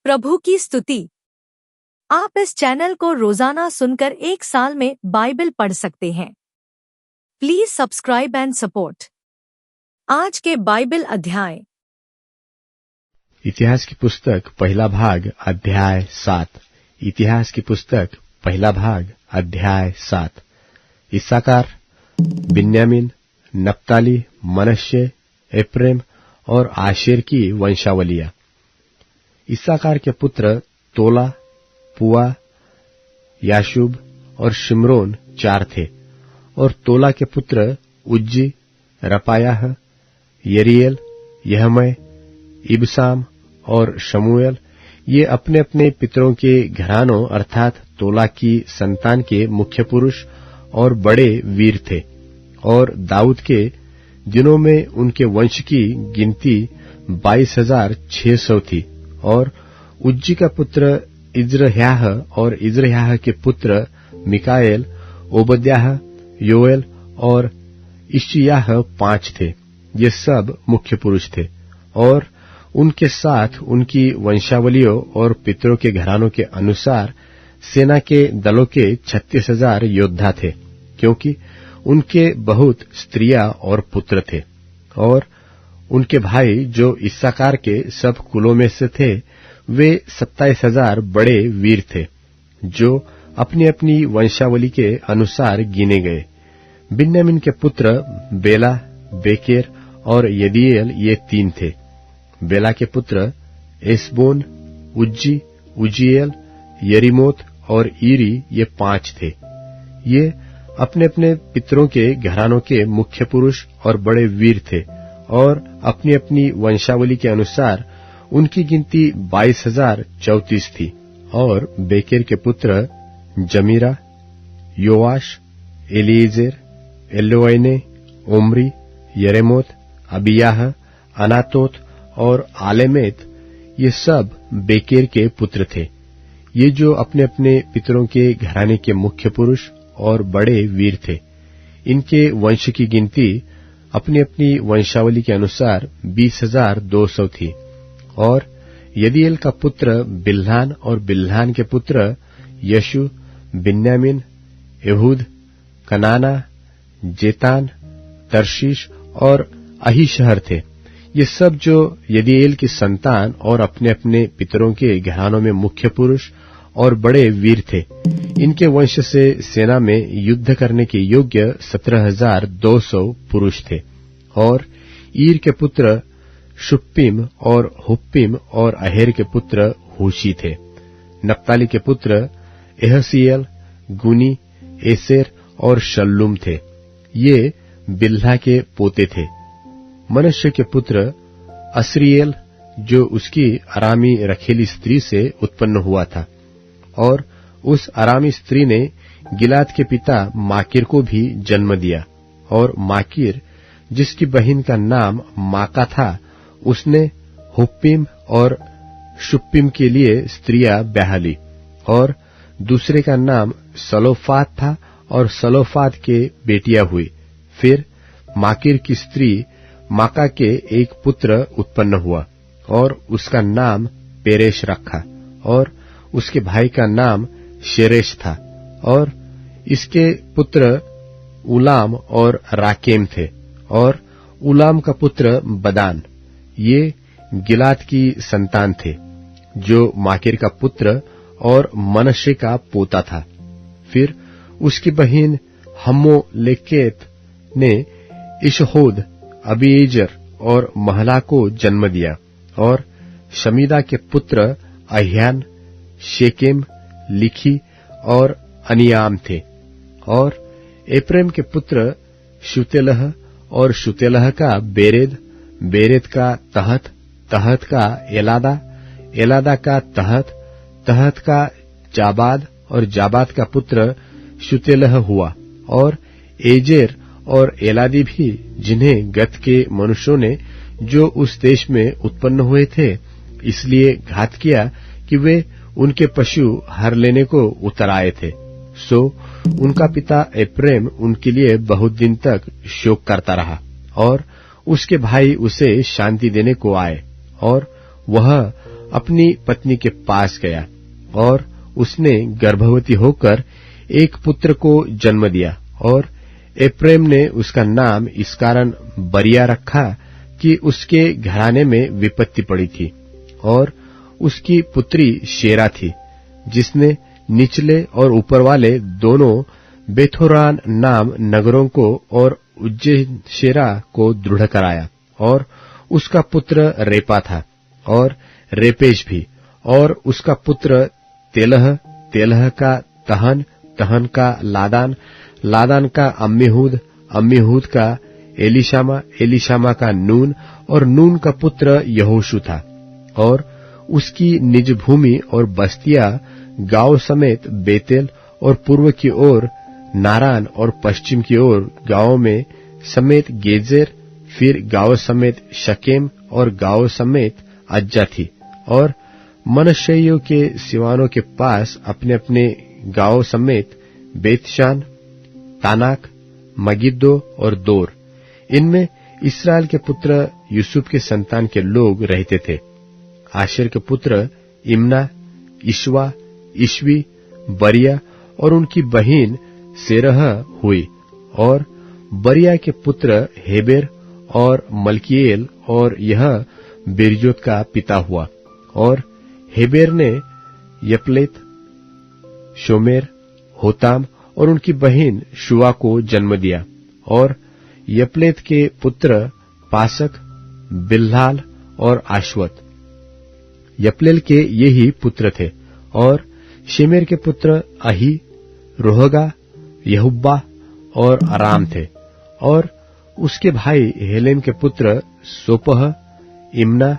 प्रभु की स्तुति। आप इस चैनल को रोजाना सुनकर 1 साल में बाइबल पढ़ सकते हैं। Please subscribe and support. आज के बाइबल अध्याय। इतिहास की पुस्तक पहला भाग अध्याय 7। इतिहास की पुस्तक पहला भाग अध्याय 7। इस्साकार, बिन्यामीन, नप्ताली, मनश्शे, एप्रैम और आशेर की वंशावलियां। इस्साकार के पुत्र तोला, पुआ, याशूब और शिमरोन 4 थे। और तोला के पुत्र उज्जी, रपायाह, यरीएल, यहमय, इबसाम और शमूएल, ये अपने अपने पितरों के घरानों अर्थात तोला की संतान के मुख्य पुरुष और बड़े वीर थे। और दाऊद के दिनों में उनके वंश की गिनती 22,600 थी। और उज्जी का पुत्र इज्रह्याह और इज्रह्याह के पुत्र मिकाएल, ओबद्याह, योएल और इश्शियाह 5 थे। ये सब मुख्य पुरुष थे। और उनके साथ उनकी वंशावलियों और पितरों के घरानों के अनुसार सेना के दलों के 36,000 योद्धा थे, क्योंकि उनके बहुत स्त्रियां और पुत्र थे। और उनके भाई जो इस्साकार के सब कुलों में से थे, वे 27,000 बड़े वीर थे, जो अपनी अपनी वंशावली के अनुसार गिने गए। बिन्यामीन के पुत्र बेला, बेकेर और यदीएल ये 3 थे। बेला के पुत्र एसबोन, उज्जी, उज्जीएल, यरीमोत और ईरी ये 5 थे। ये अपने अपने पितरों के घरानों के मुख्य पुरुष और बड़े वीर थे। और अपनी अपनी वंशावली के अनुसार उनकी गिनती 22,034 थी। और बेकेर के पुत्र जमीरा, योआश, एलीजेर, एलोएने, ओमरी, यरेमोत, अबियाह, अनातोत और आलेमेत, ये सब बेकेर के पुत्र थे। ये जो अपने अपने पितरों के घराने के मुख्य पुरुष और बड़े वीर थे। इनके वंश की गिनती अपनी अपनी वंशावली के अनुसार 20,200 थी। और यदीएल का पुत्र बिल्हान और बिल्हान के पुत्र यशु, बिन्यामीन, एहूद, कनाना, जेतान, तर्शीश और अहीशहर थे। ये सब जो यदीएल की संतान और अपने अपने पितरों के घरानों में मुख्य पुरुष और बड़े वीर थे। इनके वंश से सेना में युद्ध करने के योग्य 17,200 पुरुष थे। और ईर के पुत्र शुप्पीम और हुप्पीम और अहेर के पुत्र हूशी थे। नप्ताली के पुत्र एहसीएल, गुनी, एसेर और शल्लूम थे। ये बिल्हा के पोते थे। मनश्शे के पुत्र अस्रीएल, जो उसकी अरामी रखेली स्त्री से उत्पन्न हुआ था। और उस अरामी स्त्री ने गिलाद के पिता माकीर को भी जन्म दिया। और माकीर, जिसकी बहन का नाम माका था, उसने हुप्पीम और शुप्पीम के लिए स्त्रियां ब्याह ली। और दूसरे का नाम सलोफाद था और सलोफाद के बेटियां हुई। फिर माकीर की स्त्री माका के एक पुत्र उत्पन्न हुआ और उसका नाम पेरेश रखा। और उसके भाई का नाम शेरेश था। और इसके पुत्र उलाम और राकेम थे। और उलाम का पुत्र बदान, ये गिलाद की संतान थे, जो माकीर का पुत्र और मनश्शे का पोता था। फिर उसकी बहन हम्मोलेकेत ने इशहोद, अबीएजर और महला को जन्म दिया। और शमीदा के पुत्र अह्यान, शेकेम, लिखी और अनियाम थे। और एप्रैम के पुत्र शुतेलह और शुतेलह का बेरेद, बेरेद का तहत, तहत का एलादा, एलादा का तहत, तहत का जाबाद और जाबाद का पुत्र शुतेलह हुआ। और एजेर और एलादी भी, जिन्हें गत के मनुष्यों ने जो उस देश में उत्पन्न हुए थे इसलिए घात किया कि वे उनके पशु हर लेने को उतर आए थे, सो उनका पिता एप्रैम उनके लिए बहुत दिन तक शोक करता रहा। और उसके भाई उसे शांति देने को आए और वह अपनी पत्नी के पास गया और उसने गर्भवती होकर एक पुत्र को जन्म दिया और एप्रैम ने उसका नाम इस कारण बरिया रखा कि उसके घराने में विपत्ति पड़ी थी। और उसकी पुत्री शेरा थी, जिसने निचले और ऊपर वाले दोनों बेथोरान नाम नगरों को और उज्जैन शेरा को दृढ़ कराया। और उसका पुत्र रेपा था और रेपेश भी, और उसका पुत्र तेलह, तेलह का तहन, तहन का लादान, लादान का अम्मीहूद, अम्मीहूद का एलीशामा, एलीशामा का नून, और नून का पुत्र यहोशू था। और उसकी निज भूमि और बस्तियां गांव समेत बेतेल और पूर्व की ओर नारान और पश्चिम की ओर गांव में समेत गेजेर, फिर गांव समेत शकेम और गांव समेत अज्जा थी। और मनश्शेइयों के सिवानों के पास अपने अपने गांव समेत बेतशान, तानाक, मगिद्दो और दोर। इनमें इस्राएल के पुत्र यूसुफ के संतान के लोग रहते थे। आशेर के पुत्र इम्ना, इश्वा, इश्वी, बरिया और उनकी बहिन सेरह हुई। और बरिया के पुत्र हेबेर और मल्कीएल, और यह बिरजोत का पिता हुआ। और हेबेर ने यपलेत, शोमेर, होताम और उनकी बहिन शुआ को जन्म दिया। और यपलेत के पुत्र पासक, बिल्हाल और आशवत। यपलेल के ये ही पुत्र थे। और शेमेर के पुत्र अही, रोहगा, यहुब्बा और अराम थे। और उसके भाई हेलेम के पुत्र सोपह, इम्ना,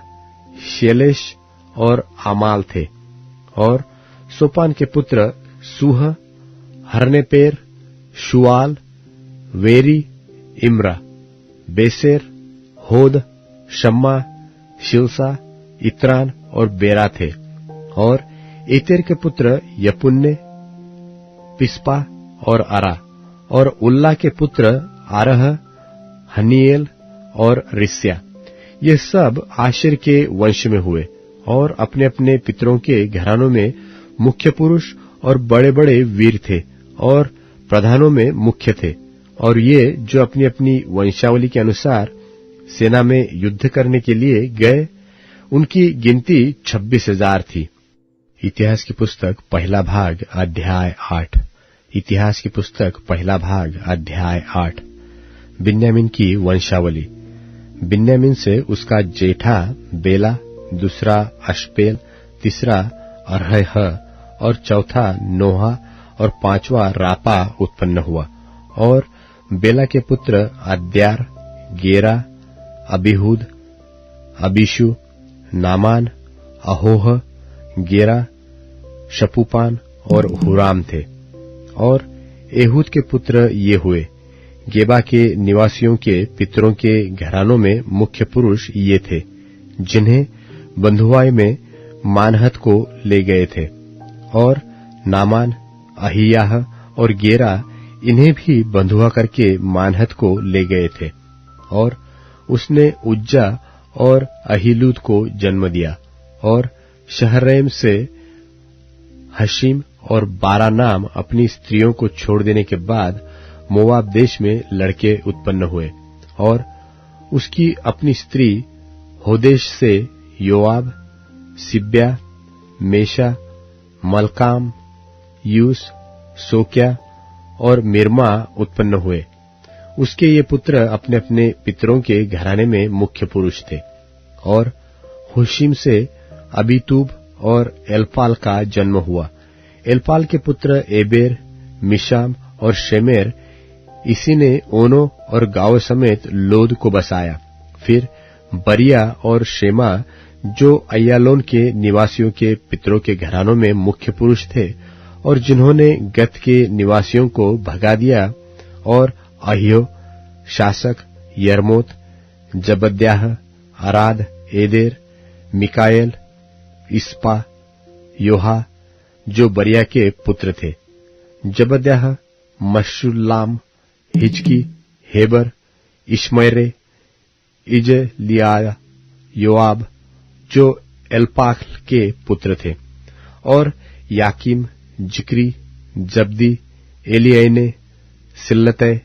शेलेश और अमाल थे। और सोपान के पुत्र सूह, हरनेपेर, शुआल, वेरी, इम्रा, बेसेर, होद, शम्मा, शिलसा, इत्रान और बेरा थे। और एतेर के पुत्र यपुन्ने, पिस्पा और अरा। और उल्ला के पुत्र आरह, हनीएल और रिस्या। ये सब आशेर के वंश में हुए और अपने अपने पितरों के घरानों में मुख्य पुरुष और बड़े बड़े वीर थे और प्रधानों में मुख्य थे। और ये जो अपनी अपनी वंशावली के अनुसार सेना में युद्ध करने के लिए गए, उनकी गिनती 26,000 थी। इतिहास की पुस्तक पहला भाग अध्याय 8। इतिहास की पुस्तक पहला भाग अध्याय 8। बिन्यामीन की वंशावली। बिन्यामीन से उसका जेठा बेला, दूसरा अश्पेल, तीसरा अरह और चौथा नोहा और पांचवा रापा उत्पन्न हुआ। और बेला के पुत्र अद्यार, गेरा, अबीहूद, अबीशु, नामान, अहोह, गेरा, शपूपान और हुराम थे। और एहूद के पुत्र ये हुए। गेबा के निवासियों के पितरों के घरानों में मुख्य पुरुष ये थे, जिन्हें बंधुआई में मानहत को ले गए थे। और नामान, अहियाह और गेरा इन्हें भी बंधुआ करके मानहत को ले गए थे। और उसने उज्जा और अहीलूद को जन्म दिया। और शहरैम से हशीम और 12 नाम अपनी स्त्रियों को छोड़ देने के बाद मोवाब देश में लड़के उत्पन्न हुए। और उसकी अपनी स्त्री होदेश से योआब, सिब्या, मेशा, मलकाम, यूस, सोक्या और मिर्मा उत्पन्न हुए। उसके ये पुत्र अपने अपने पितरों के घराने में मुख्य पुरुष थे। और हुशीम से अबीतूब और एलपाल का जन्म हुआ। एलपाल के पुत्र एबेर, मिशाम और शेमेर। इसी ने ओनो और गांव समेत लोद को बसाया। फिर बरिया और शेमा, जो अय्यालोन के निवासियों के पितरों के घरानों में मुख्य पुरुष थे और जिन्होंने गत के निवासियों को भगा दिया। और अहियो, शासक, यरमोत, जबद्याह, अराद, एदेर, मिकाएल, इस्पा, योहा, जो बरिया के पुत्र थे। जबद्याह, मशुल्लाम, हिजकी, हेबर, इश्मैरे, इजलिया, योआब, जो एल्पाख के पुत्र थे। और याकीम, जिक्री, जब्दी, एलियने, सिल्लतै,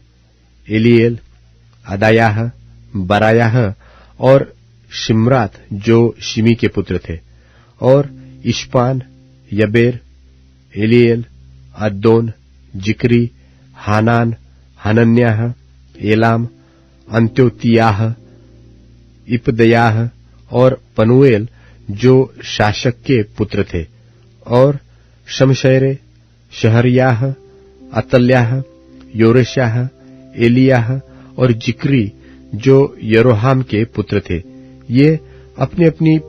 एलिएल, अदायाह, बरायाह और शिमरात जो शिमी के पुत्र थे। और इश्पान, यबेर, एलिएल, अद्दोन, जिक्री, हानान, हनन्याह, एलाम, अंत्योतियाह, इपदयाह और पनुएल जो शासक के पुत्र थे। और शमशेरे, शहरयाह, अतल्याह, योरेशाह, एलियाह और जिक्री जो यरोहाम के पुत्र थे। ये अपनी अपनी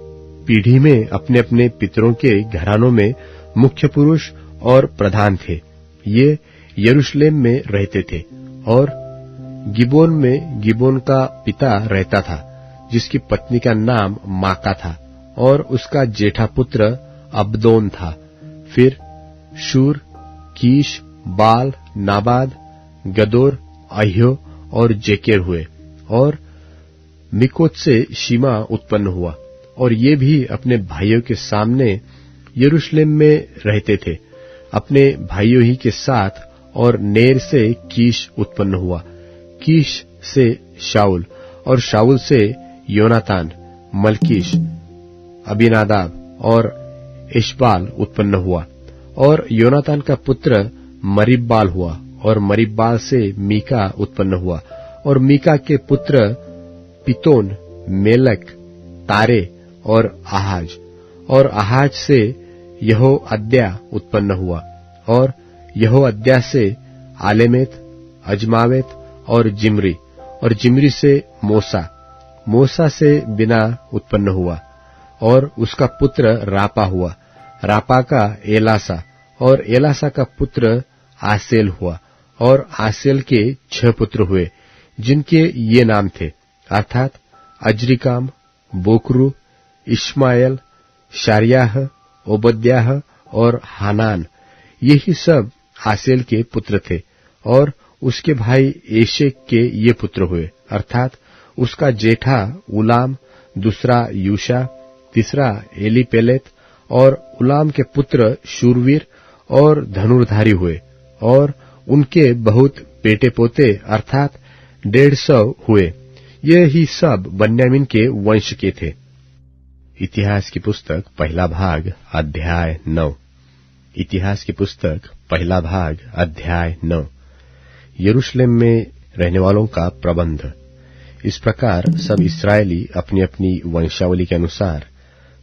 पीढ़ी में अपने अपने पितरों के घरानों में मुख्य पुरुष और प्रधान थे। ये यरूशलेम में रहते थे। और गिबोन में गिबोन का पिता रहता था, जिसकी पत्नी का नाम माका था और उसका जेठा पुत्र अब्दोन था। फिर शूर, कीश, बाल, नाबाद, गदोर, अह्यो और जेकेर हुए। और मिकोत से शीमा उत्पन्न हुआ। और ये भी अपने भाइयों के सामने यरूशलेम में रहते थे, अपने भाइयों ही के साथ। और नेर से कीश उत्पन्न हुआ, कीश से शाऊल, और शाऊल से योनातान, मलकीश, अबीनादाब और इशबाल उत्पन्न हुआ। और योनातान का पुत्र मरीब्बाल हुआ, और मरीब्बाल से मीका उत्पन्न हुआ। और मीका के पुत्र पितोन, मेलक, तारे और आहाज। और आहाज से यहोअद्या उत्पन्न हुआ। और यहोअद्या से आलेमेत, अजमावेत और जिम्री। और जिम्री से मूसा, मूसा से बिना उत्पन्न हुआ। और उसका पुत्र रापा हुआ, रापा का एलासा। और एलासा का पुत्र आसेल हुआ। और आसेल के 6 पुत्र हुए, जिनके ये नाम थे, अर्थात अजरिकाम, बोकरू, इश्माएल, शारियाह, ओबद्याह और हानान। यही सब आसेल के पुत्र थे। और उसके भाई एशेक के ये पुत्र हुए, अर्थात उसका जेठा उलाम, दूसरा यूशा, तीसरा एलीपेलेत। और उलाम के पुत्र शूरवीर और धनुर्धारी हुए। और उनके बहुत बेटे पोते, अर्थात 150 हुए। ये ही सब बन्यामीन के वंश के थे। इतिहास की पुस्तक पहला भाग अध्याय 9। इतिहास की पुस्तक पहला भाग अध्याय 9। यरूशलेम में रहने वालों का प्रबंध। इस प्रकार सब इस्राएली अपनी अपनी वंशावली के अनुसार,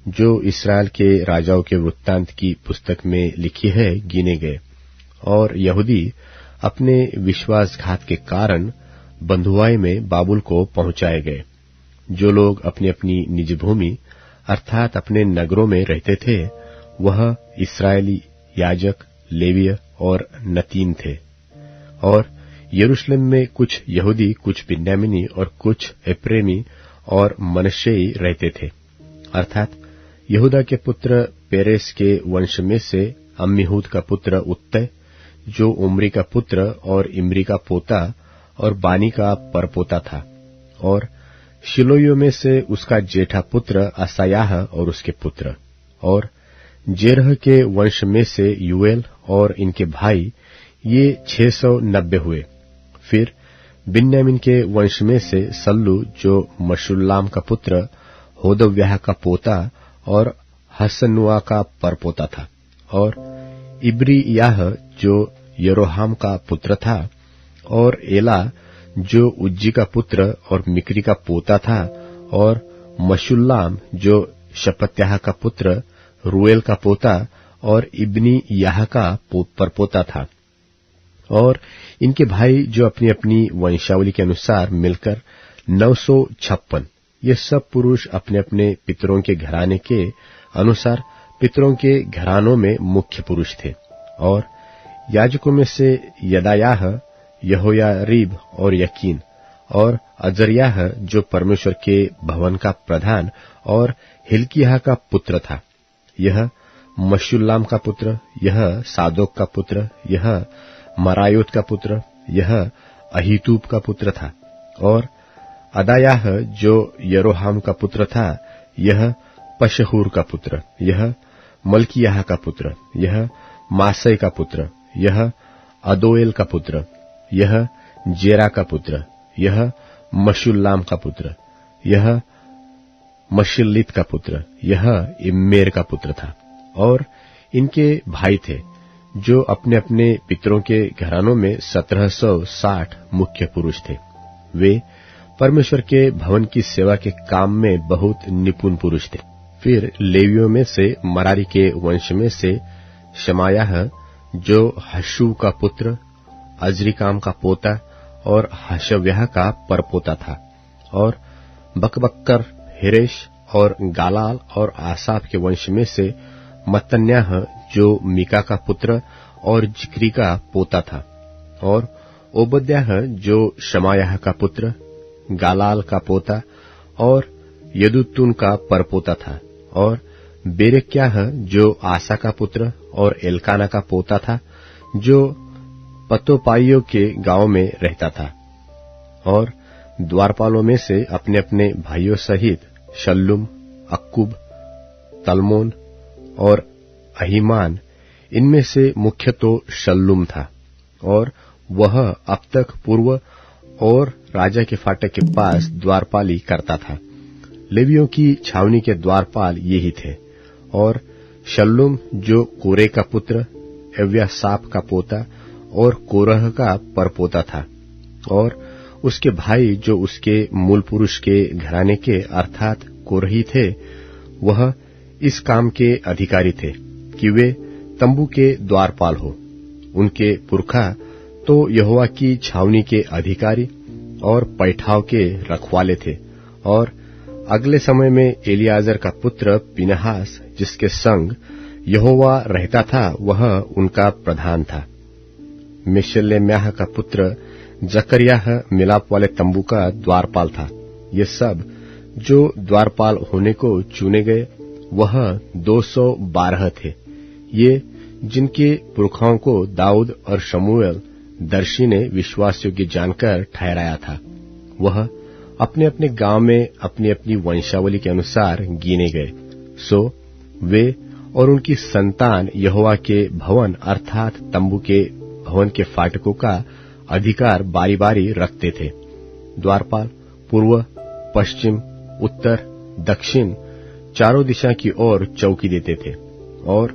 जो इस्राएल के राजाओं के वृत्तांत की पुस्तक में लिखी है, गिने गए। और यहूदी अपने विश्वासघात के कारण बंधुआई में बाबुल को पहुंचाए गए। जो लोग अपनी अपनी निज भूमि अर्थात अपने नगरों में रहते थे, वह इस्राएली याजक, लेवीय और नतीन थे। और यरूशलेम में कुछ यहूदी, कुछ बिन्यामीनी और कुछ एप्रेमी और मनश्शेई रहते थे। अर्थात यहूदा के पुत्र पेरेस के वंश में से अम्मीहूद का पुत्र उत्तय, जो उमरी का पुत्र और इमरी का पोता और बानी का परपोता था। और शिलोयो में से उसका जेठा पुत्र असायाह और उसके पुत्र। और जेरह के वंश में से यूएल और इनके भाई, ये 690 हुए। फिर बिन्यामीन के वंश में से सल्लू, जो मशुल्लाम का पुत्र, होदव्याह का पोता और हसनुआ का परपोता था। और इब्रियाह, जो यरोहाम का पुत्र था। और एला, जो उज्जी का पुत्र और मिक्री का पोता था। और मशुल्लाम, जो शपत्याह का पुत्र, रूएल का पोता और इब्नी याह का परपोता था। और इनके भाई, जो अपनी अपनी वंशावली के अनुसार मिलकर 956, ये सब पुरुष अपने अपने पितरों के घराने के अनुसार पितरों के घरानों में मुख्य पुरुष थे। और याजकों में से यदायाह, यहोयारीब और यकीन। और अजर्याह, जो परमेश्वर के भवन का प्रधान और हिल्किय्याह का पुत्र था। यह मशुल्लाम का पुत्र, यह सादोक का पुत्र, यह मरायोत का पुत्र, यह अहीतूब का पुत्र था। और अदायाह, जो यरोहाम का पुत्र था, यह पशहूर का पुत्र, यह मल्कियाह का पुत्र, यह मासै का पुत्र, यह अदोएल का पुत्र, यह जेरा का पुत्र, यह मशुल्लाम का पुत्र, यह मशिल्लित का पुत्र, यह इम्मेर का पुत्र था। और इनके भाई थे जो अपने अपने पितरों के घरानों में 1760 मुख्य पुरुष थे। वे परमेश्वर के भवन की सेवा के काम में बहुत निपुण पुरुष थे। फिर लेवियों में से मरारी के वंश में से शमायाह जो हशू का पुत्र, अजरिकाम का पोता और हशव्याह का परपोता था, और बकबक्कर, हिरेश और गालाल और आसाफ के वंश में से मत्तन्याह जो मीका का पुत्र और जिक्री का पोता था, और ओबद्याह जो शमायाह का पुत्र, गालाल का पोता और यदुतून का परपोता था, और बेरेक्याह जो आसा का पुत्र और एल्काना का पोता था, जो पतोपाइयों के गांव में रहता था। और द्वारपालों में से अपने अपने भाइयों सहित शल्लुम, अक्कुब, तलमोन और अहीमान, इनमें से मुख्य तो शल्लुम था, और वह अब तक पूर्व और राजा के फाटक के पास द्वारपाली करता था। लेवियों की छावनी के द्वारपाल ये ही थे। और शल्लुम जो कोरे का पुत्र, एव्यासाप का पोता और कोरह का परपोता था, और उसके भाई जो उसके मूल पुरुष के घराने के अर्थात कोरही थे, वह इस काम के अधिकारी थे कि वे तंबू के द्वारपाल हो। उनके पुरखा तो यहोवा की छावनी के अधिकारी और पैठाव के रखवाले थे। और अगले समय में एलियाजर का पुत्र पिनहास, जिसके संग यहोवा रहता था, वह उनका प्रधान था। मेशेलेम्याह का पुत्र जकरियाह मिलाप वाले तंबू का द्वारपाल था। ये सब जो द्वारपाल होने को चुने गए, वह 212 थे। ये जिनके पुरखाओं को दाऊद और शमूएल दर्शी ने विश्वास योग्य जानकर ठहराया था, वह अपने अपने गांव में अपनी अपनी वंशावली के अनुसार गिने गए। सो वे और उनकी संतान यहोवा के भवन अर्थात तंबू के भवन के फाटकों का अधिकार बारी बारी रखते थे। द्वारपाल पूर्व, पश्चिम, उत्तर, दक्षिण चारों दिशा की ओर चौकी देते थे। और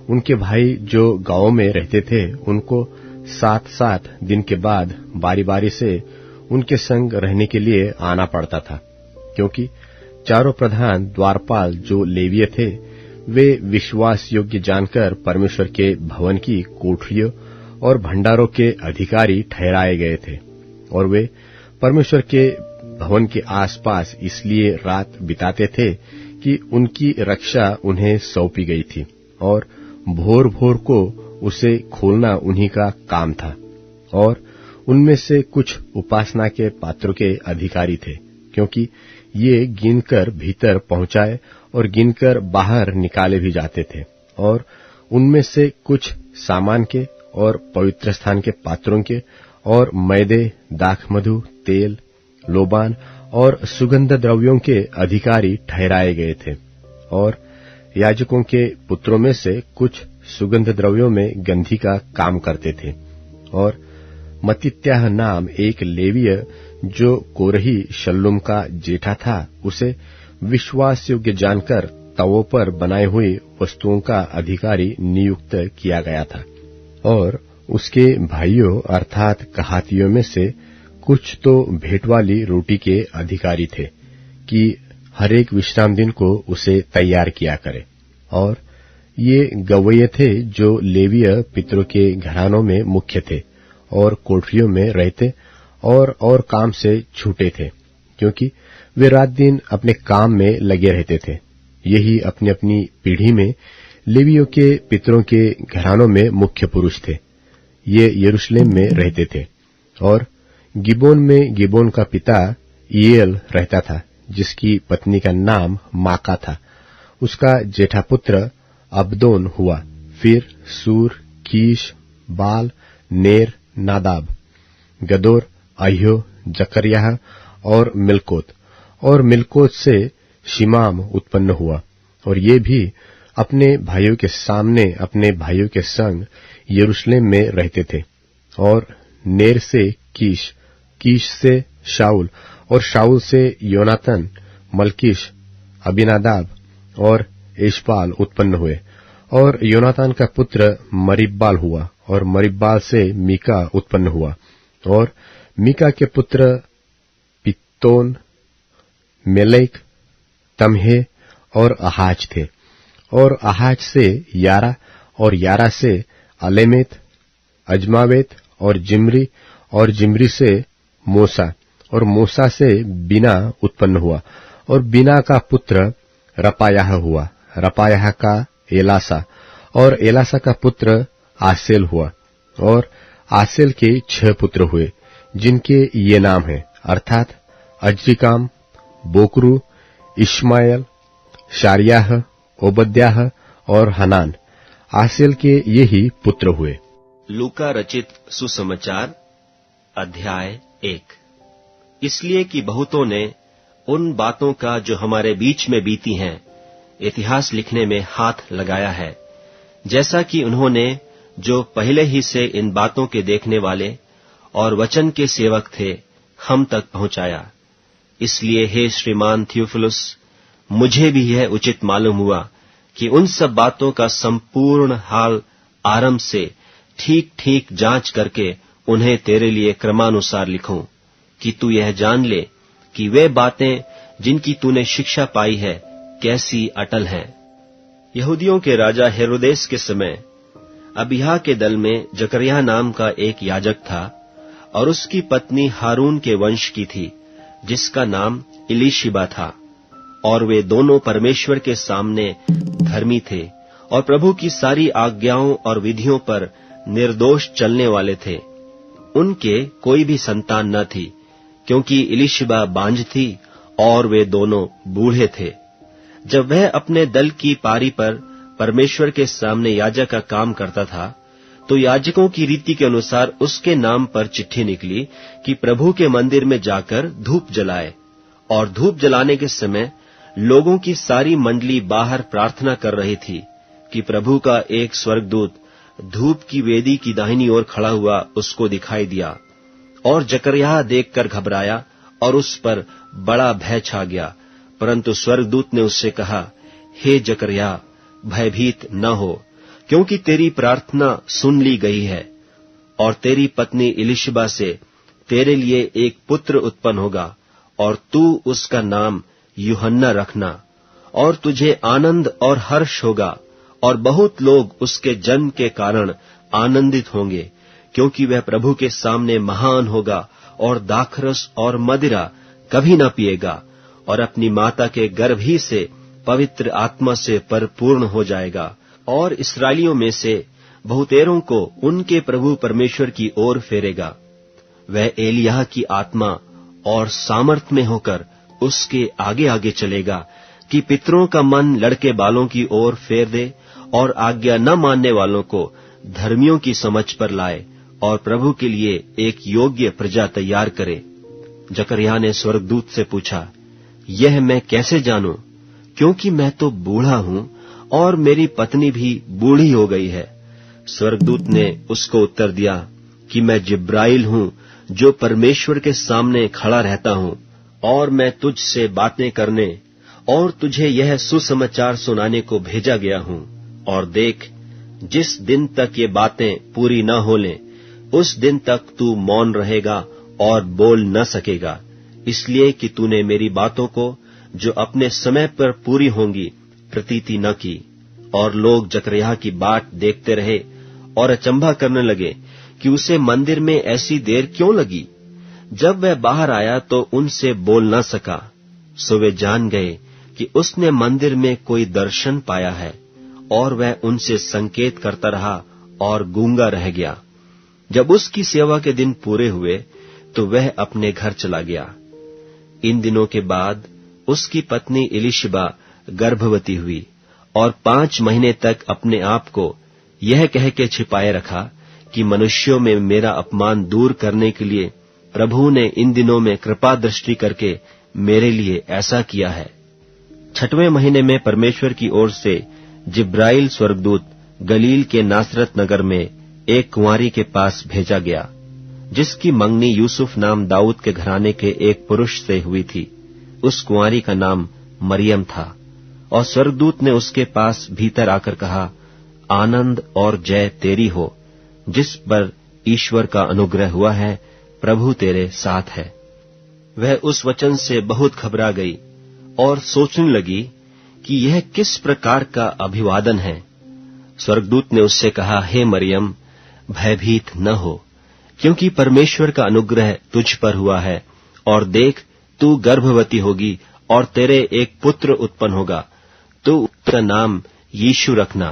उनके भाई जो गांवों में रहते थे, उनको 7-7 दिन के बाद बारी बारी से उनके संग रहने के लिए आना पड़ता था, क्योंकि चारों प्रधान द्वारपाल जो लेवीय थे, वे विश्वास योग्य जानकर परमेश्वर के भवन की कोठरियों और भंडारों के अधिकारी ठहराए गए थे। और वे परमेश्वर के भवन के आसपास इसलिए रात बिताते थे कि उनकी रक्षा उन्हें सौंपी गई थी, और भोर भोर को उसे खोलना उन्हीं का काम था। और उनमें से कुछ उपासना के पात्रों के अधिकारी थे, क्योंकि ये गिनकर भीतर पहुंचाए और गिनकर बाहर निकाले भी जाते थे। और उनमें से कुछ सामान के और पवित्र स्थान के पात्रों के और मैदे, दाखमधु, तेल, लोबान और सुगंध द्रव्यों के अधिकारी ठहराए गए थे। और याजकों के पुत्रों में से कुछ सुगंध द्रव्यों में गंधी का काम करते थे। और मत्तित्याह नाम एक लेवीय जो कोरही शल्लुम का जेठा था, उसे विश्वास योग्य जानकर तवों पर बनाई हुई वस्तुओं का अधिकारी नियुक्त किया गया था। और उसके भाइयों अर्थात कहातियों में से कुछ तो भेंट वाली रोटी के अधिकारी थे कि हरेक विश्राम दिन को उसे तैयार किया करे। और ये गवैये थे जो लेवीय पितरों के घरानों में मुख्य थे और कोठरियों में रहते और काम से छूटे थे, क्योंकि वे रात दिन अपने काम में लगे रहते थे। यही अपनी अपनी पीढ़ी में लेवियों के पितरों के घरानों में मुख्य पुरुष थे। ये यरूशलेम में रहते थे। और गिबोन में गिबोन का पिता ईएल रहता था, जिसकी पत्नी का नाम माका था। उसका जेठा पुत्र अब्दोन हुआ। फिर सूर, कीश, बाल, नेर, नादाब, गदोर, अह्यो, जकरियाह और मिल्कोत। और मिल्कोत से शिमाम उत्पन्न हुआ। और ये भी अपने भाइयों के सामने अपने भाइयों के संग यरूशलेम में रहते थे। और नेर से कीश, कीश से शाऊल, और शाऊल से योनातन, मलकीश, अबीनादाब और एशबाल उत्पन्न हुए। और योनातान का पुत्र मरिब्बाल हुआ, और मरिब्बाल से मीका उत्पन्न हुआ। और मीका के पुत्र पित्तोन, मेलक, तम्हे और अहाज थे। और अहाज से यारा, और यारा से अलेमेत, अजमावेत और जिम्री, और जिम्री से मूसा, और मूसा से बिना उत्पन्न हुआ। और बिना का पुत्र रपायाह हुआ, रपायाह का एलासा, और एलासा का पुत्र आसेल हुआ। और आसेल के 6 पुत्र हुए, जिनके ये नाम हैं, अर्थात अजरिकाम, बोकरू, इश्माएल, शारियाह, ओबद्याह और हनान। आसेल के ये ही पुत्र हुए। लूका रचित सुसमाचार अध्याय 1। इसलिए कि बहुतों ने उन बातों का जो हमारे बीच में बीती हैं इतिहास लिखने में हाथ लगाया है, जैसा कि उन्होंने जो पहले ही से इन बातों के देखने वाले और वचन के सेवक थे हम तक पहुंचाया। इसलिए हे श्रीमान थियोफिलुस, मुझे भी यह उचित मालूम हुआ कि उन सब बातों का संपूर्ण हाल आरंभ से ठीक ठीक जांच करके उन्हें तेरे लिए क्रमानुसार लिखूं, कि तू यह जान ले कि वे बातें जिनकी तूने शिक्षा पाई है कैसी अटल हैं। यहूदियों के राजा हेरोदेस के समय अबिय्याह के दल में जकरिया नाम का एक याजक था, और उसकी पत्नी हारून के वंश की थी, जिसका नाम इलीशिबा था। और वे दोनों परमेश्वर के सामने धर्मी थे और प्रभु की सारी आज्ञाओं और विधियों पर निर्दोष चलने वाले थे। उनके कोई भी संतान न थी, क्योंकि इलीशिबा बांझ थी और वे दोनों बूढ़े थे। जब वह अपने दल की पारी पर परमेश्वर के सामने याजक का काम करता था, तो याजकों की रीति के अनुसार उसके नाम पर चिट्ठी निकली कि प्रभु के मंदिर में जाकर धूप जलाए। और धूप जलाने के समय लोगों की सारी मंडली बाहर प्रार्थना कर रही थी कि प्रभु का एक स्वर्गदूत धूप की वेदी की दाहिनी ओर खड़ा हुआ उसको दिखाई दिया। और जकरिया देखकर घबराया और उस पर बड़ा भय छा गया। परंतु स्वर्गदूत ने उससे कहा, हे जकरिया, भयभीत न हो, क्योंकि तेरी प्रार्थना सुन ली गई है, और तेरी पत्नी इलीशिबा से तेरे लिए एक पुत्र उत्पन्न होगा, और तू उसका नाम यूहन्ना रखना। और तुझे आनंद और हर्ष होगा, और बहुत लोग उसके जन्म के कारण आनंदित होंगे, क्योंकि वह प्रभु के सामने महान होगा और दाखरस और मदिरा कभी न पिएगा, और अपनी माता के गर्भ ही से पवित्र आत्मा से परिपूर्ण हो जाएगा। और इस्राएलियों में से बहुतेरों को उनके प्रभु परमेश्वर की ओर फेरेगा। वह एलिय्याह की आत्मा और सामर्थ में होकर उसके आगे आगे चलेगा, कि पितरों का मन लड़के बालों की ओर फेर दे, और आज्ञा न मानने वालों को धर्मियों की समझ पर लाए, और प्रभु के लिए एक योग्य प्रजा तैयार करे। जकरिया ने स्वर्गदूत से पूछा, यह मैं कैसे जानूं, क्योंकि मैं तो बूढ़ा हूं और मेरी पत्नी भी बूढ़ी हो गई है। स्वर्गदूत ने उसको उत्तर दिया कि मैं जिब्राइल हूं, जो परमेश्वर के सामने खड़ा रहता हूं, और मैं तुझसे बातें करने और तुझे यह सुसमाचार सुनाने को भेजा गया हूं। और देख, जिस दिन तक ये बातें पूरी न हो लें, उस दिन तक तू मौन रहेगा और बोल न सकेगा, इसलिए कि तूने मेरी बातों को जो अपने समय पर पूरी होंगी प्रतीति न की। और लोग जकरिया की बाट देखते रहे और अचंभा करने लगे कि उसे मंदिर में ऐसी देर क्यों लगी। जब वह बाहर आया तो उनसे बोल न सका, सो वे जान गए कि उसने मंदिर में कोई दर्शन पाया है, और वह उनसे संकेत करता रहा और गूंगा रह गया। जब उसकी सेवा के दिन पूरे हुए तो वह अपने घर चला गया। इन दिनों के बाद उसकी पत्नी इलीशिबा गर्भवती हुई, और 5 महीने तक अपने आप को यह कह के छिपाए रखा कि मनुष्यों में मेरा अपमान दूर करने के लिए प्रभु ने इन दिनों में कृपा दृष्टि करके मेरे लिए ऐसा किया है। 6वें महीने में परमेश्वर की ओर से जिब्राइल स्वर्गदूत गलील के नासरत नगर में एक कुंवारी के पास भेजा गया, जिसकी मंगनी यूसुफ नाम दाऊद के घराने के एक पुरुष से हुई थी। उस कुंवारी का नाम मरियम था। और स्वर्गदूत ने उसके पास भीतर आकर कहा, आनंद और जय तेरी हो, जिस पर ईश्वर का अनुग्रह हुआ है, प्रभु तेरे साथ है। वह उस वचन से बहुत घबरा गई और सोचने लगी कि यह किस प्रकार का अभिवादन है। स्वर्गदूत ने उससे कहा, हे मरियम, भयभीत न हो, क्योंकि परमेश्वर का अनुग्रह तुझ पर हुआ है, और देख, तू गर्भवती होगी और तेरे एक पुत्र उत्पन्न होगा। तू उसका नाम यीशु रखना।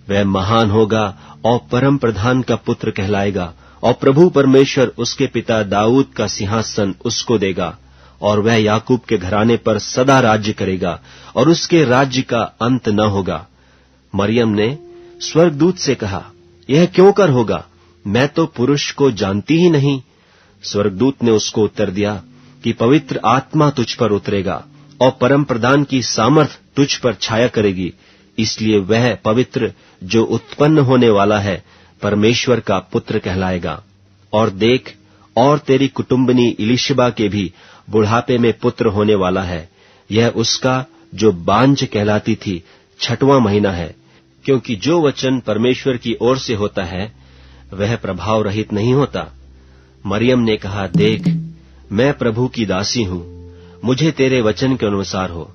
वह महान होगा और परम प्रधान का पुत्र कहलाएगा, और प्रभु परमेश्वर उसके पिता दाऊद का सिंहासन उसको देगा, और वह याकूब के घराने पर सदा राज्य करेगा, और उसके राज्य का अंत न होगा। मरियम ने स्वर्गदूत से कहा, यह क्यों कर होगा? मैं तो पुरुष को जानती ही नहीं। स्वर्गदूत ने उसको उत्तर दिया कि पवित्र आत्मा तुझ पर उतरेगा और परम प्रधान की सामर्थ तुझ पर छाया करेगी, इसलिए वह पवित्र जो उत्पन्न होने वाला है परमेश्वर का पुत्र कहलाएगा। और देख, और तेरी कुटुंबनी इलिशबा के भी बुढ़ापे में पुत्र होने वाला है। यह उसका जो बांझ कहलाती थी 6वां महीना है, क्योंकि जो वचन परमेश्वर की ओर से होता है वह प्रभाव रहित नहीं होता। मरियम ने कहा, देख, मैं प्रभु की दासी हूँ, मुझे तेरे वचन के अनुसार हो।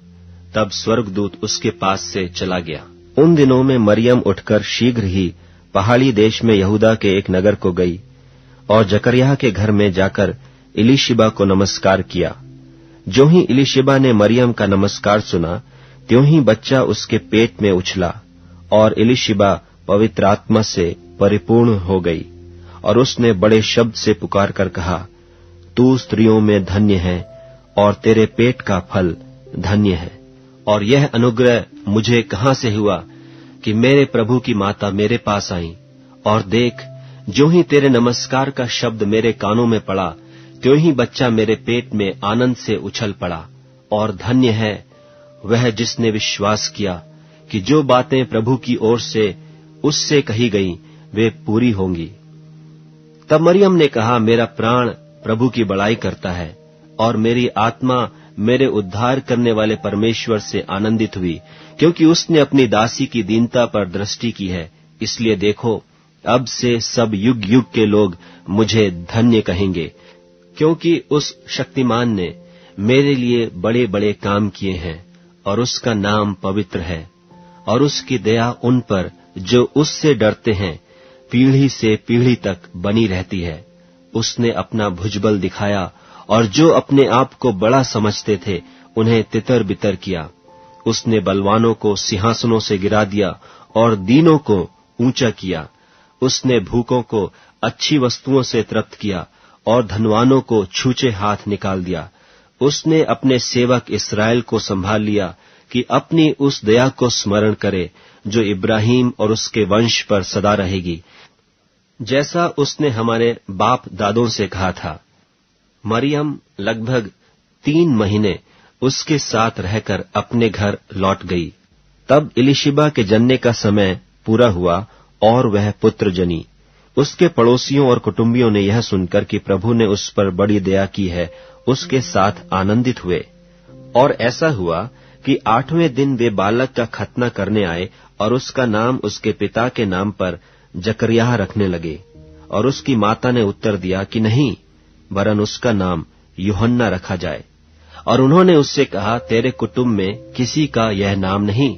तब स्वर्गदूत उसके पास से चला गया। उन दिनों में मरियम उठकर शीघ्र ही पहाड़ी देश में यहूदा के एक नगर को गई और जकरयाह के घर में जाकर इलिशिबा को नमस्कार किया। जो ही इलिशिबा ने मरियम का नमस्कार सुना, त्यों ही बच्चा उसके पेट में उछला, और इलिशिबा पवित्र आत्मा से परिपूर्ण हो गई, और उसने बड़े शब्द से पुकार कर कहा, तू स्त्रियों में धन्य है और तेरे पेट का फल धन्य है। और यह अनुग्रह मुझे कहां से हुआ कि मेरे प्रभु की माता मेरे पास आई? और देख, जो ही तेरे नमस्कार का शब्द मेरे कानों में पड़ा, त्यों ही बच्चा मेरे पेट में आनंद से उछल पड़ा। और धन्य है वह जिसने विश्वास किया कि जो बातें प्रभु की ओर से उससे कही गईं वे पूरी होंगी। तब मरियम ने कहा, मेरा प्राण प्रभु की बड़ाई करता है, और मेरी आत्मा मेरे उद्धार करने वाले परमेश्वर से आनंदित हुई, क्योंकि उसने अपनी दासी की दीनता पर दृष्टि की है। इसलिए देखो, अब से सब युग युग के लोग मुझे धन्य कहेंगे, क्योंकि उस शक्तिमान ने मेरे लिए बड़े बड़े काम किए हैं, और उसका नाम पवित्र है, और उसकी दया उन पर जो उससे डरते हैं पीढ़ी से पीढ़ी तक बनी रहती है। उसने अपना भुजबल दिखाया, और जो अपने आप को बड़ा समझते थे उन्हें तितर बितर किया। उसने बलवानों को सिंहासनों से गिरा दिया और दीनों को ऊंचा किया। उसने भूखों को अच्छी वस्तुओं से तृप्त किया और धनवानों को छूचे हाथ निकाल दिया। उसने अपने सेवक इस्राएल को संभाल लिया कि अपनी उस दया को स्मरण करे जो इब्राहिम और उसके वंश पर सदा रहेगी, जैसा उसने हमारे बाप दादों से कहा था। मरियम लगभग 3 महीने उसके साथ रहकर अपने घर लौट गई। तब इलिशिबा के जनने का समय पूरा हुआ और वह पुत्र जनी। उसके पड़ोसियों और कुटुंबियों ने यह सुनकर कि प्रभु ने उस पर बड़ी दया की है, उसके साथ आनंदित हुए। और ऐसा हुआ कि 8वें दिन वे बालक का खतना करने आए और उसका नाम उसके पिता के नाम पर जकरयाह रखने लगे। और उसकी माता ने उत्तर दिया कि नहीं, वरन उसका नाम यूहन्ना रखा जाए। और उन्होंने उससे कहा, तेरे कुटुंब में किसी का यह नाम नहीं।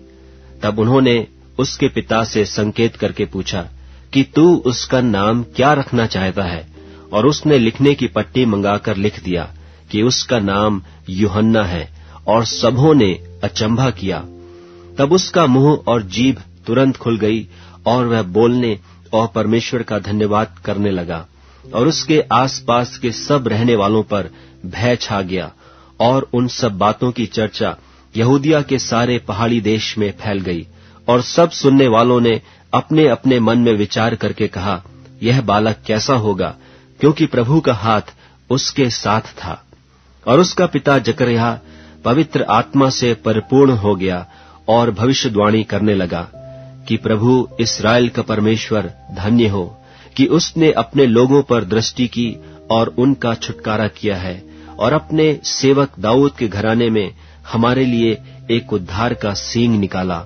तब उन्होंने उसके पिता से संकेत करके पूछा कि तू उसका नाम क्या रखना चाहता है? और उसने लिखने की पट्टी मंगाकर लिख दिया कि उसका नाम यूहन्ना है। और सबों ने अचंभा किया। तब उसका मुंह और जीभ तुरंत खुल गई और वह बोलने और परमेश्वर का धन्यवाद करने लगा। और उसके आसपास के सब रहने वालों पर भय छा गया, और उन सब बातों की चर्चा यहूदिया के सारे पहाड़ी देश में फैल गई। और सब सुनने वालों ने अपने अपने मन में विचार करके कहा, यह बालक कैसा होगा, क्योंकि प्रभु का हाथ उसके साथ था। और उसका पिता जकरयाह पवित्र आत्मा से परिपूर्ण हो गया और भविष्यवाणी करने लगा कि प्रभु इस्राएल का परमेश्वर धन्य हो कि उसने अपने लोगों पर दृष्टि की और उनका छुटकारा किया है और अपने सेवक दाऊद के घराने में हमारे लिए एक उद्धार का सींग निकाला,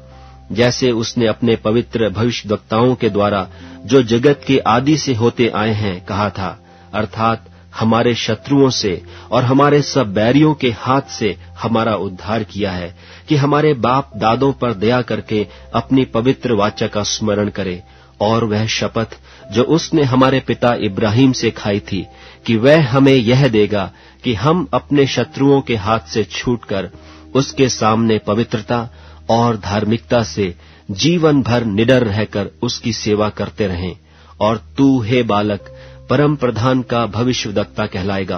जैसे उसने अपने पवित्र भविष्यद्वक्ताओं के द्वारा जो जगत के आदि से होते आए हैं कहा था, अर्थात हमारे शत्रुओं से और हमारे सब बैरियों के हाथ से हमारा उद्धार किया है, कि हमारे बाप दादों पर दया करके अपनी पवित्र वाचा का स्मरण करे और वह शपथ जो उसने हमारे पिता इब्राहिम से खाई थी कि वह हमें यह देगा कि हम अपने शत्रुओं के हाथ से छूटकर उसके सामने पवित्रता और धार्मिकता से जीवन भर निडर रहकर उसकी सेवा करते रहें। और तू हे बालक परम प्रधान का भविष्यवक्ता कहलाएगा,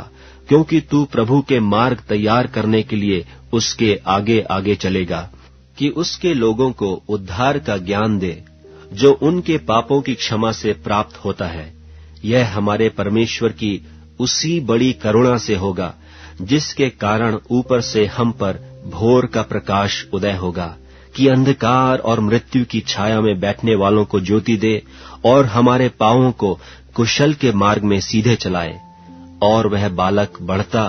क्योंकि तू प्रभु के मार्ग तैयार करने के लिए उसके आगे आगे चलेगा, कि उसके लोगों को उद्धार का ज्ञान दे जो उनके पापों की क्षमा से प्राप्त होता है। यह हमारे परमेश्वर की उसी बड़ी करुणा से होगा जिसके कारण ऊपर से हम पर भोर का प्रकाश उदय होगा, कि अंधकार और मृत्यु की छाया में बैठने वालों को ज्योति दे और हमारे पांवों को कुशल के मार्ग में सीधे चलाए। और वह बालक बढ़ता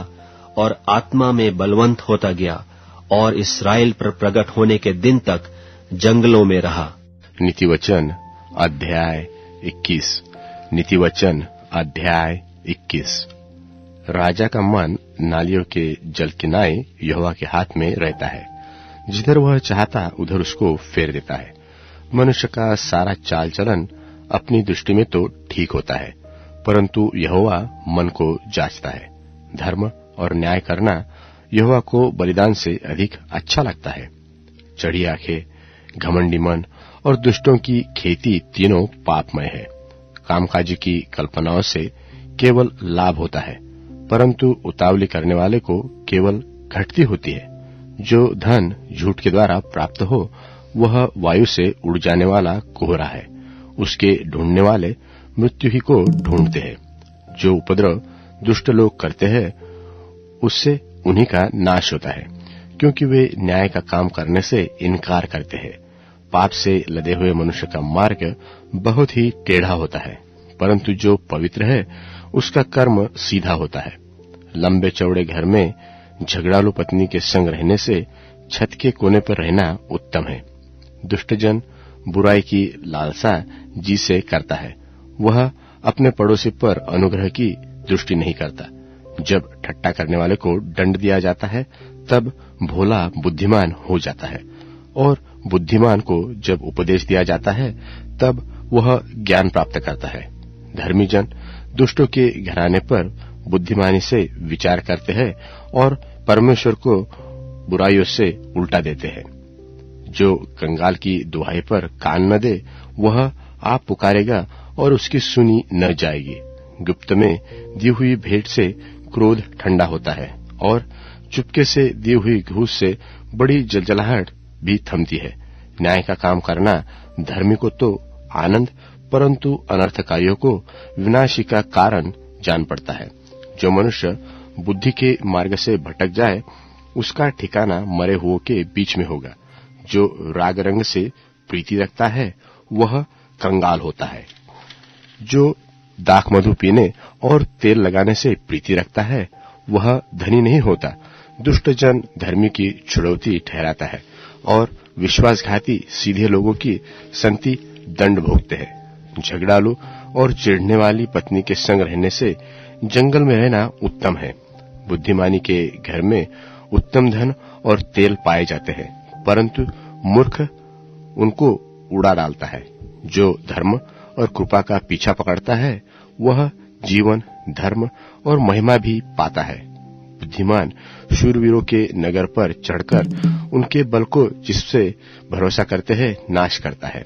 और आत्मा में बलवंत होता गया और इस्राएल पर प्रकट होने के दिन तक जंगलों में रहा। नीतिवचन अध्याय 21। नीतिवचन अध्याय 21। राजा का मन नालियों के जल किनारे यहोवा के हाथ में रहता है, जिधर वह चाहता उधर उसको फेर देता है। मनुष्य का सारा चाल चलन अपनी दृष्टि में तो ठीक होता है, परंतु यहोवा मन को जांचता है। धर्म और न्याय करना यहोवा को बलिदान से अधिक अच्छा लगता है। चढ़ी आंखें, घमंडी मन और दुष्टों की खेती तीनों पापमय है। कामकाजी की कल्पनाओं से केवल लाभ होता है, परंतु उतावली करने वाले को केवल घटती होती है। जो धन झूठ के द्वारा प्राप्त हो वह वायु से उड़ जाने वाला कोहरा है, उसके ढूंढने वाले मृत्यु ही को ढूंढते हैं। जो उपद्रव दुष्ट लोग करते हैं उससे उन्हीं का नाश होता है, क्योंकि वे न्याय का काम करने से इनकार करते हैं। पाप से लदे हुए मनुष्य का मार्ग बहुत ही टेढ़ा होता है, परंतु जो पवित्र है उसका कर्म सीधा होता है। लंबे चौड़े घर में झगड़ालू पत्नी के संग रहने से छत के कोने पर रहना उत्तम है। दुष्टजन बुराई की लालसा जी से करता है, वह अपने पड़ोसी पर अनुग्रह की दृष्टि नहीं करता। जब ठट्टा करने वाले को दंड दिया जाता है तब भोला बुद्धिमान हो जाता है, और बुद्धिमान को जब उपदेश दिया जाता है तब वह ज्ञान प्राप्त करता है। धर्मी जन दुष्टों के घराने पर बुद्धिमानी से विचार करते हैं और परमेश्वर को बुराइयों से उल्टा देते हैं। जो कंगाल की दुहाई पर कान न दे वह आप पुकारेगा और उसकी सुनी न जाएगी। गुप्त में दी हुई भेंट से क्रोध ठंडा होता है, और चुपके से दी हुई घूस से बड़ी जलजलाहट भी थमती है। न्याय का काम करना धर्मी को तो आनंद, परंतु अनर्थकारियों को विनाशी का कारण जान पड़ता है। जो मनुष्य बुद्धि के मार्ग से भटक जाए उसका ठिकाना मरे हुओं के बीच में होगा। जो राग रंग से प्रीति रखता है वह कंगाल होता है। जो दाख मधु पीने और तेल लगाने से प्रीति रखता है वह धनी नहीं होता। दुष्ट जन धर्मी की छुड़ौती ठहराता है, और विश्वासघाती सीधे लोगों की संति दंड भोगते हैं। झगड़ालू और चिढ़ने वाली पत्नी के संग रहने से जंगल में रहना उत्तम है। बुद्धिमानी के घर में उत्तम धन और तेल पाए जाते हैं, परंतु मूर्ख उनको उड़ा डालता है। जो धर्म और कृपा का पीछा पकड़ता है वह जीवन, धर्म और महिमा भी पाता है। बुद्धिमान शूरवीरों के नगर पर चढ़कर उनके बल को जिससे भरोसा करते हैं नाश करता है।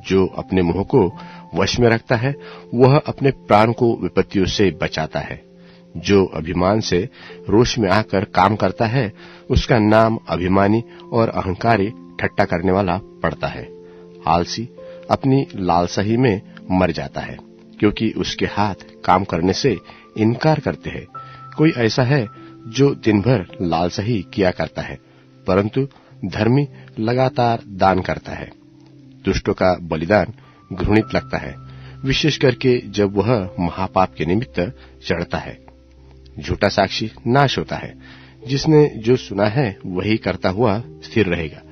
जो अपने मुंह को वश में रखता है वह अपने प्राण को विपत्तियों से बचाता है। जो अभिमान से रोष में आकर काम करता है उसका नाम अभिमानी और अहंकारी ठट्टा करने वाला पड़ता है। आलसी अपनी लालसा ही में मर जाता है, क्योंकि उसके हाथ काम करने से इनकार करते हैं। कोई ऐसा है जो दिन भर लालसा ही किया करता है, परंतु धर्मी लगातार दान करता है। दुष्टों का बलिदान घृणित लगता है, विशेष करके जब वह महापाप के निमित्त चढ़ता है। झूठा साक्षी नाश होता है, जिसने जो सुना है वही करता हुआ स्थिर रहेगा।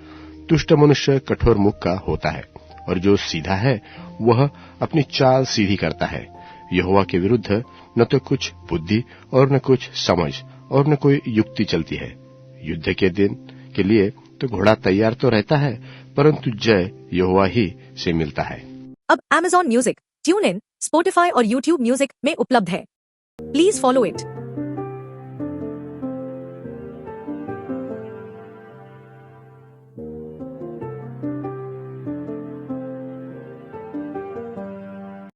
दुष्ट मनुष्य कठोर मुख का होता है, और जो सीधा है वह अपनी चाल सीधी करता है। यहोवा के विरुद्ध न तो कुछ बुद्धि और न कुछ समझ और न कोई युक्ति चलती है। युद्ध के दिन के लिए तो घोड़ा तैयार तो रहता है, परंतु जय यहोवा ही से मिलता है। अब Amazon music, tune in, Spotify और YouTube म्यूजिक में उपलब्ध है। Please follow it.